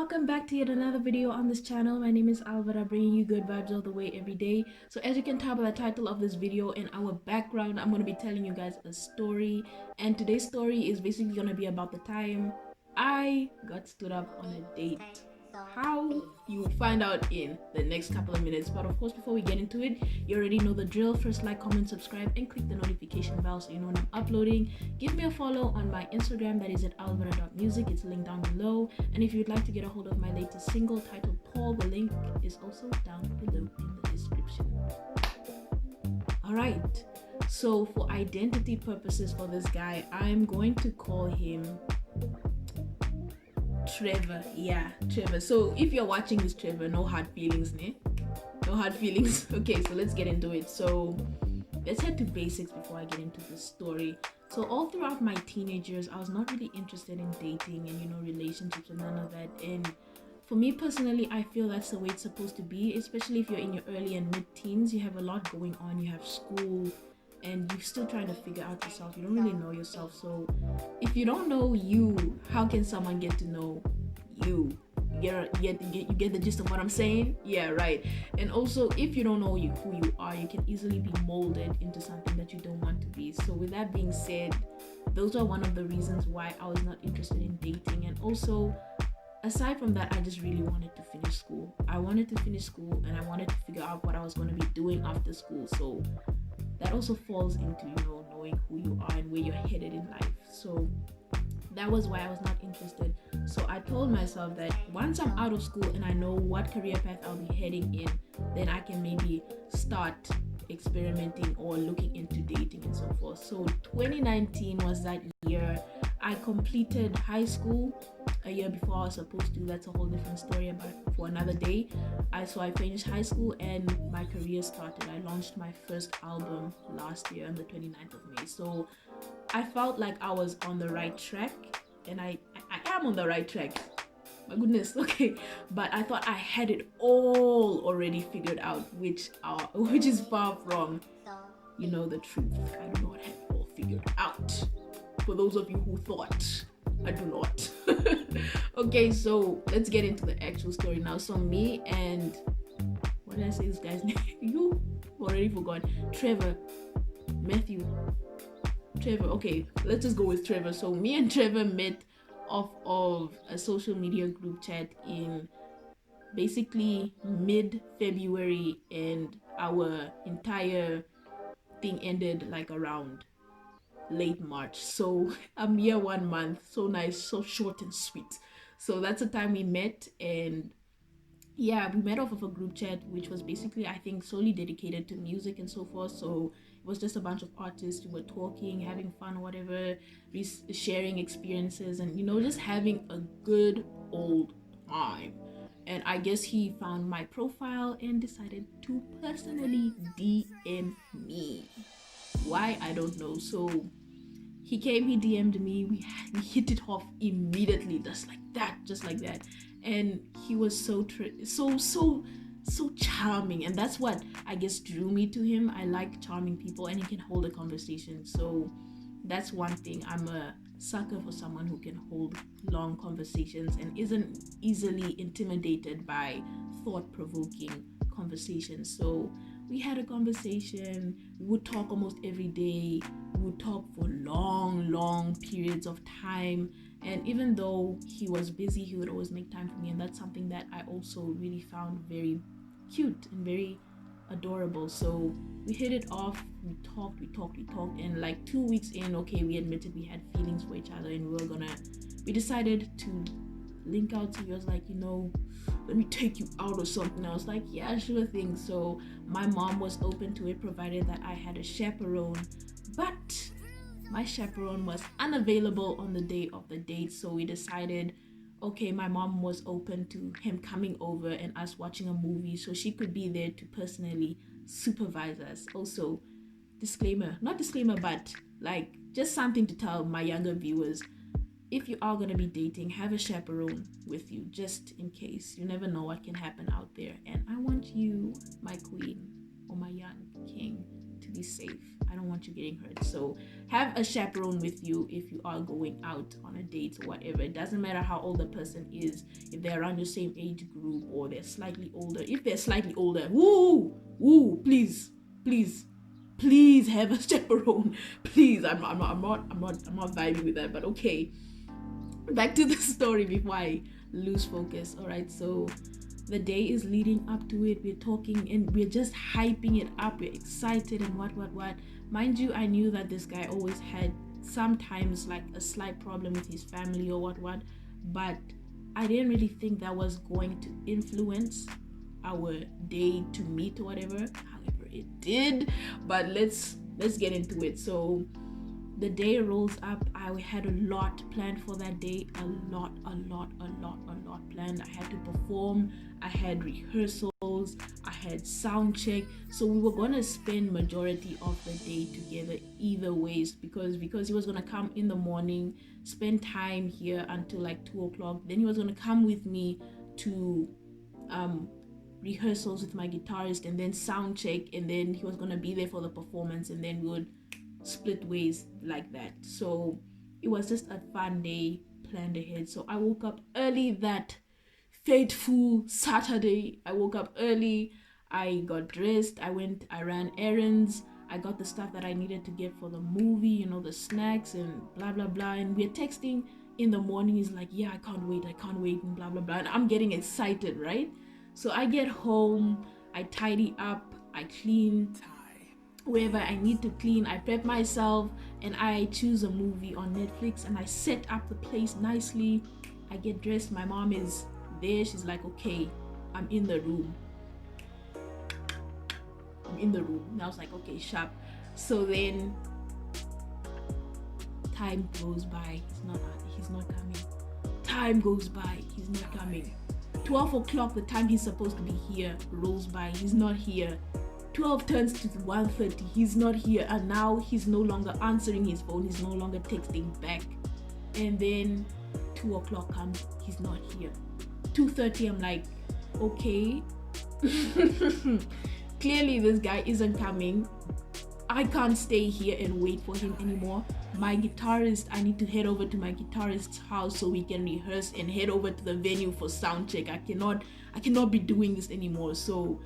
welcome back to yet another video on this channel. My name is Alvara, bringing you good vibes all the way every day. So as you can tell by the title of this video, in our background I'm going to be telling you guys a story, and today's story is basically going to be about the time I got stood up on a date. How? You will find out in the next couple of minutes. But of course, before we get into it, you already know the drill. First, like, comment, subscribe, and click the notification bell so you know when I'm uploading. Give me a follow on my Instagram, that is at alvara.music. It's linked down below. And if you'd like to get a hold of my latest single titled Paul, the link is also down below in the description. Alright, so for identity purposes for this guy, I'm going to call him Trevor. Yeah, Trevor. So if you're watching this, Trevor, no hard feelings, ne? No hard feelings. Okay, so let's get into it. So let's head to basics before I get into the story. So all throughout my teenage years, I was not really interested in dating and relationships and none of that. And for me personally, I feel that's the way it's supposed to be, especially if you're in your early and mid-teens. You have a lot going on. You have school and you're still trying to figure out yourself. You don't really know yourself. So if you don't know you, how can someone get to know you? You get the gist of what I'm saying? Yeah, right. And also, if you don't know who you are, you can easily be molded into something that you don't want to be. So with that being said, those are one of the reasons why I was not interested in dating. And also, aside from that, I just really wanted to finish school. I wanted to finish school and I wanted to figure out what I was going to be doing after school. So that also falls into knowing who you are and where you're headed in life. So that was why I was not interested. So I told myself that once I'm out of school and I know what career path I'll be heading in, then I can maybe start experimenting or looking into dating and so forth. So 2019 was that year. I completed high school a year before I was supposed to. That's a whole different story about for another day. So I finished high school and my career started. I launched my first album last year on the 29th of May. So I felt like I was on the right track, and I am on the right track. My goodness, okay. But I thought I had it all already figured out, which is far from the truth. I do not have it all figured out. For those of you who thought, I do not. Okay, so let's get into the actual story now. So me and what did I say this guy's name? You already forgot. Trevor. Okay, let's just go with Trevor. So me and Trevor met off of a social media group chat in basically mid-February, and our entire thing ended like around late March. So a mere 1 month. So nice, so short and sweet. So that's the time we met, and yeah, we met off of a group chat which was basically, I think, solely dedicated to music and so forth. So it was just a bunch of artists who were talking, having fun, whatever, sharing experiences, and just having a good old time. And I guess he found my profile and decided to personally DM me. Why? I don't know. So he came, he DM'd me, we hit it off immediately, just like that. And he was so charming, and that's what I guess drew me to him. I like charming people, and he can hold a conversation. So that's one thing. I'm a sucker for someone who can hold long conversations and isn't easily intimidated by thought-provoking conversations. So we had a conversation. We would talk almost every day. We would talk for long periods of time. And even though he was busy, he would always make time for me. And that's something that I also really found very cute and very adorable. So we hit it off. We talked. And like 2 weeks in, okay, we admitted we had feelings for each other, and we decided to link out. So he was like, let me take you out or something. I was like, yeah, sure thing. So my mom was open to it, provided that I had a chaperone. But my chaperone was unavailable on the day of the date. So we decided, okay, my mom was open to him coming over and us watching a movie, so she could be there to personally supervise us. Also, not disclaimer, but like just something to tell my younger viewers. If you are going to be dating, have a chaperone with you, just in case. You never know what can happen out there. And I want you, my queen, or my young king, to be safe. I don't want you getting hurt. So have a chaperone with you if you are going out on a date or whatever. It doesn't matter how old the person is, if they're around your same age group or they're slightly older. If they're slightly older, please have a chaperone. Please, I'm not vibing with that. But okay, back to the story before I lose focus. All right, so the day is leading up to it. We're talking and we're just hyping it up. We're excited and what. Mind you, I knew that this guy always had sometimes like a slight problem with his family or what, but I didn't really think that was going to influence our day to meet or whatever. However, it did. But let's get into it. So the day rolls up. I had a lot planned for that day. A lot planned. I had to perform. I had rehearsals. I had sound check. So we were gonna spend majority of the day together either ways because he was gonna come in the morning, spend time here until like 2:00. Then he was gonna come with me to rehearsals with my guitarist and then sound check, and then he was gonna be there for the performance, and then we would split ways like that. So it was just a fun day planned ahead. So I woke up early that fateful Saturday. I woke up early, I got dressed, I ran errands, I got the stuff that I needed to get for the movie, the snacks and blah blah blah. And we're texting in the morning. He's like, yeah, I can't wait and blah blah blah. And I'm getting excited, right? So I get home, I tidy up, I clean wherever I need to clean, I prep myself, and I choose a movie on Netflix, and I set up the place nicely. I get dressed, my mom is there, she's like, okay, I'm in the room. And I was like, okay, sharp. So then time goes by, he's not coming. Time goes by, he's not coming. 12:00, the time he's supposed to be here, rolls by, he's not here. 12 turns to 1:30, he's not here, and now he's no longer answering his phone, he's no longer texting back. And then 2:00 comes, he's not here. 2:30, I'm like, okay. Clearly this guy isn't coming. I can't stay here and wait for him anymore. My guitarist, I need to head over to my guitarist's house so we can rehearse and head over to the venue for sound check. I cannot be doing this anymore. So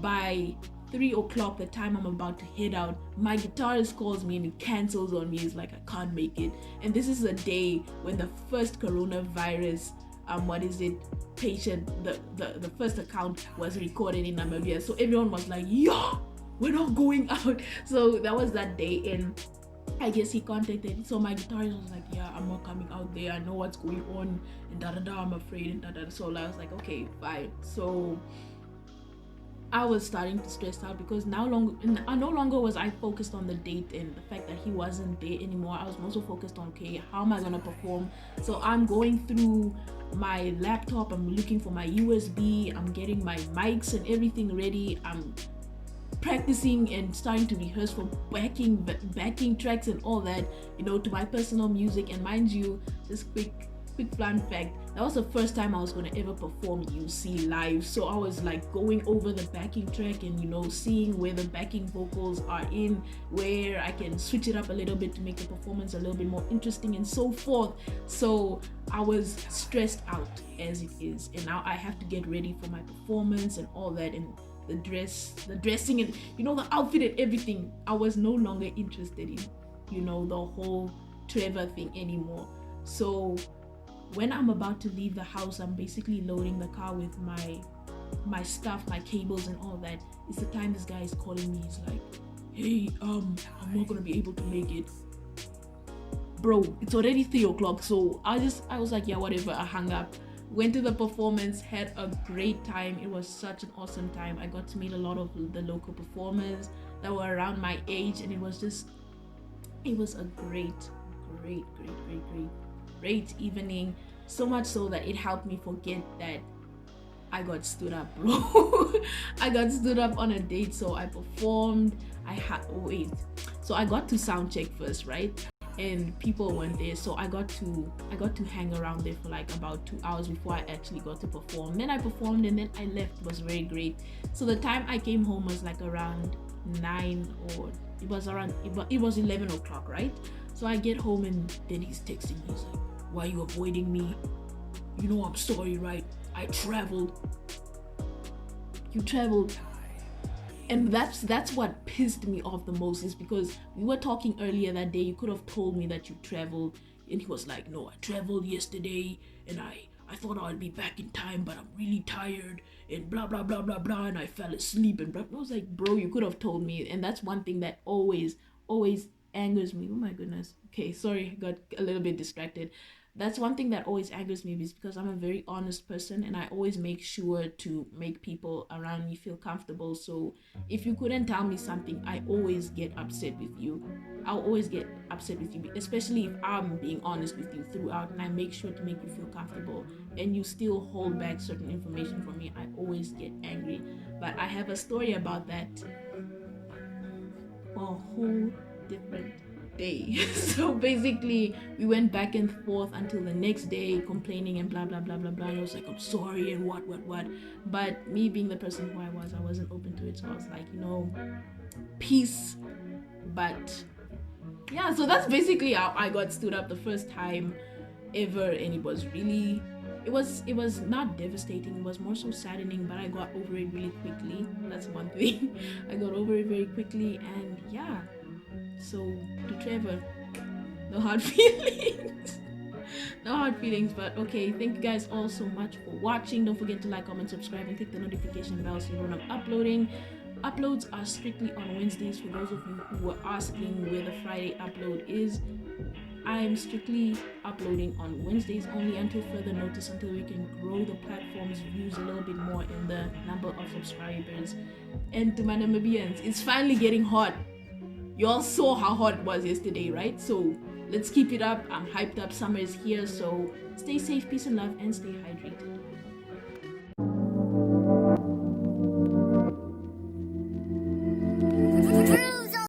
by 3:00, the time I'm about to head out, my guitarist calls me and he cancels on me. He's like, I can't make it. And this is a day when the first coronavirus patient, the first account was recorded in Namibia. So everyone was like, yeah, we're not going out. So that was that day, and I guess he contacted. So my guitarist was like, yeah, I'm not coming out there. I know what's going on and I'm afraid and So I was like, okay, fine. So I was starting to stress out because no longer was I focused on the date and the fact that he wasn't there anymore. I was also focused on, okay, how am I gonna perform? So I'm going through my laptop, I'm looking for my USB, I'm getting my mics and everything ready, I'm practicing and starting to rehearse for backing tracks and all that, to my personal music. And mind you, this quick fun fact, that was the first time I was going to ever perform UC live. So I was like going over the backing track and seeing where the backing vocals are in, where I can switch it up a little bit to make the performance a little bit more interesting and so forth. So I was stressed out as it is, and now I have to get ready for my performance and all that, and the dressing and the outfit and everything. I was no longer interested in the whole Trevor thing anymore. So when I'm about to leave the house, I'm basically loading the car with my stuff, my cables and all that. It's the time this guy is calling me. He's like, hey, I'm not gonna be able to make it. Bro, it's already 3:00. So I was like, yeah, whatever. I hung up, went to the performance, had a great time. It was such an awesome time. I got to meet a lot of the local performers that were around my age, and it was a great evening. So much so that it helped me forget that I got stood up, bro. I got stood up on a date. So I performed. So I got to sound check first, right? And people weren't there, so I got to hang around there for like about 2 hours before I actually got to perform. Then I performed and then I left. It was very great. So the time I came home was like around 9 or it was around, it was 11 o'clock, right? So I get home and then he's texting me. He's like, why are you avoiding me? You know I'm sorry, right? I traveled. You traveled. And that's what pissed me off the most, is because we were talking earlier that day. You could have told me that you traveled. And he was like, no, I traveled yesterday and I thought I'd be back in time, but I'm really tired and blah blah blah blah blah, and I fell asleep and blah. I was like, bro, you could have told me. And that's one thing that always angers me. Oh my goodness. Okay, sorry, got a little bit distracted. That's one thing that always angers me, is because I'm a very honest person and I always make sure to make people around me feel comfortable. So if you couldn't tell me something, I always get upset with you. I'll always get upset with you, especially if I'm being honest with you throughout and I make sure to make you feel comfortable and you still hold back certain information from me. I always get angry. But I have a story about that a whole different day. So basically we went back and forth until the next day, complaining and blah blah blah blah blah. And I was like, I'm sorry and what. But me being the person who I wasn't open to it. So I was like, peace. But yeah, so that's basically how I got stood up the first time ever, and it was really, it was not devastating, it was more so saddening, but I got over it really quickly. That's one thing. I got over it very quickly, and yeah. So to Trevor, no hard feelings. No hard feelings. But okay, thank you guys all so much for watching. Don't forget to like, comment, subscribe, and click the notification bell so you know when I'm uploading. Uploads are strictly on Wednesdays. For those of you who were asking where the Friday upload is, I'm strictly uploading on Wednesdays only until further notice, until we can grow the platform's views a little bit more in the number of subscribers. And to my Namibians, it's finally getting hot. You all saw how hot it was yesterday, right? So let's keep it up. I'm hyped up. Summer is here. So stay safe, peace and love, and stay hydrated.